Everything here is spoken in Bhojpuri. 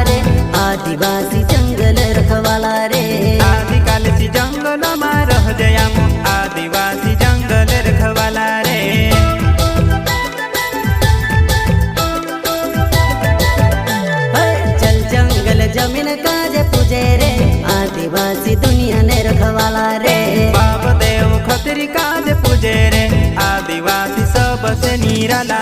आदिवासी जंगल रखवाला रे आदिकालसी जंगल में रह जयाम आदिवासी जंगल रखवाला रे चल जंगल जमीन काज पूजे रे आदिवासी दुनिया ने रखवाला रे बाप देव खतरी काज पूजे रे आदिवासी सबसे निराला